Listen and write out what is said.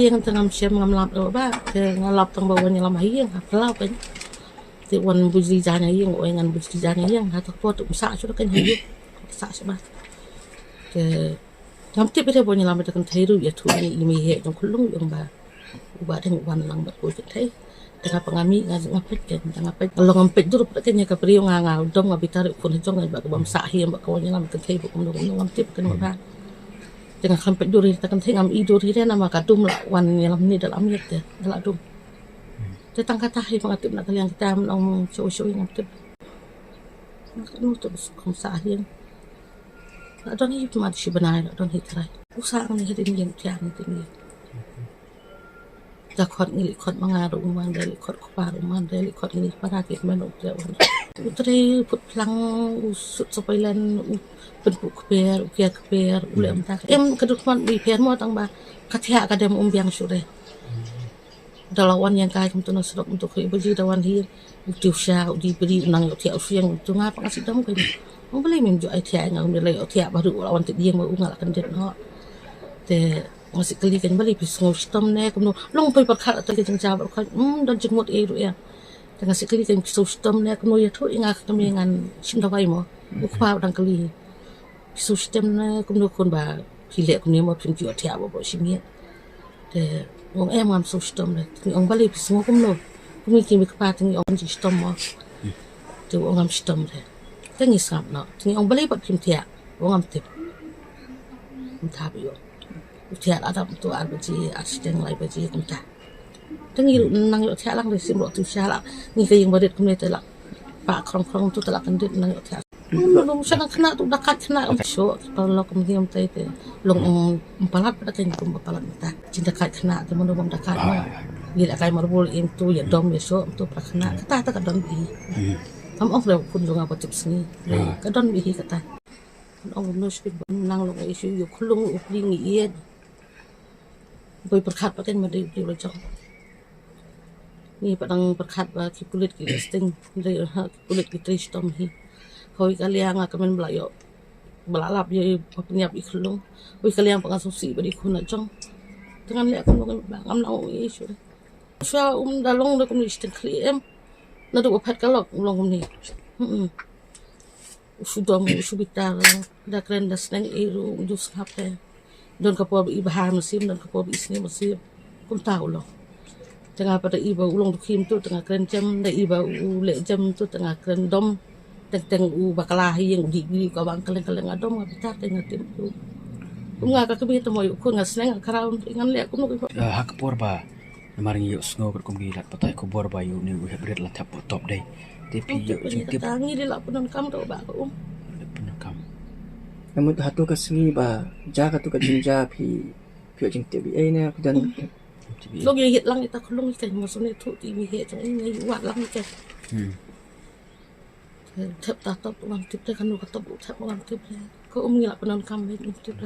yang tengah siam ngamlap do ba ke ngalap tang bawa nyelam hiang kalau kan ti wan buji janya hiang o ngan buji janya hiang ha tak pot sa sudah kan hiang sa sebab ke ngamti bete bo nyelam kan thairu ya tu ni imi he jong kulung yang ba uba deng wan lang ba ko thai tengah pengami ngapet kan ngapet kalau ngampet dulu kan nya ka priyo nga dong ngabitar ko ni jong ba bam sa hiang ba ko nyelam kan thai bo kum ngamti kan ba dengan sampai duri kita kan tinggal iduri dia nama kadum lah wan nyelam ni dalam ayat dia dalam dum tetang kata hi pengatip nak kalian kita menong show yang tip nak nutup kumsahin ada ni cuma si benar ada ni terai usaha ni hadin yang tiang tinggi jakot ni likot mengaruh uman dari likot keparuh uman dari likot ini para kita menok dia utri put pelang usut supailan bentuk keber ukia keber ule tak kedukman di per mo tang ba katia kadem umbiang sure dalawan yang kai kum tuna serok untuk ibu ji dawan hir utiu sya di beri nang yo tia usiang tu ngapa ngasih dam kai mo boleh minjo ai tia ngam le yo tia baru lawan ti dia mo ungal kan det no te masih kali kan balik pisngo stom ne kum no long pai pakhat ta ke jang ba kan dan jengmot e ru ya tengah sekali kan stom ne kum no ya thu inga kami ngan sim dawai mo ukpa dang kali sistem na kum no kon ba hilek kum ni mo pin jo tia bo simia te wong em ngam sistem ne ong bali pisngo kum no kum ni ki pa ting ong sistem mo te wong ngam sistem ne tengi sap no ting ong bali ba pin tia wong ngam tip entah bio tia ada tu arbaji asisten lai baji kum ta tengi nang yo tia lang le sim ro tu sha la ni ka yang badet kum ne te la pa krong tu te la kan dit nang yo tia long sana kena tu dekat kena so kalau kemudian tadi long empalat pada kan kum empalat kita cinta kat kena teman dom dekat dia kai marbul itu ya dom besok tu prakena kata tak don bi am of le pun jonga patip sini ka don bi kata ong no speak nang long isu yo khulung upling iet boy perkhat paten ma di lo jong ni padang perkhat ba ki kulit ki sting dari kulit ki tristom hi hoi kalian akan belayo belalap ye penyap ikhulung hoi kalian pengasusi beri kuna jong dengan lihat kan bangam nang isu so dalong de kum istin kliem na do pat kalok long kum ni sudah mu subitar da kren da sneng iru jus hape don kapo ibahan musim don kapo isni musim kum tahu lo tengah pada iba ulong dukim tu tengah kren jam da iba ule jam tu tengah kren dom teng bakalahi yang di ka bang kaleng adom ngabitar tengah tim tu unga ka kemi to moy ko ngasneng karaun ingan le ko hak por ba maring yo snow ko gilat patay ko bor ba yo ni we bret la tap top day tapi yo tip tangi de la punon kam to ba ko punon kam namun hatu ka singi ba jaga tu ka jinja phi jing tip ai ne ku dan lo ge hit lang ita khulung kai mo sone thu ti mi he jong ngai wat lang ke thep ta top wan tip te kan no ka top thep wan tip ko ngila penon kam tip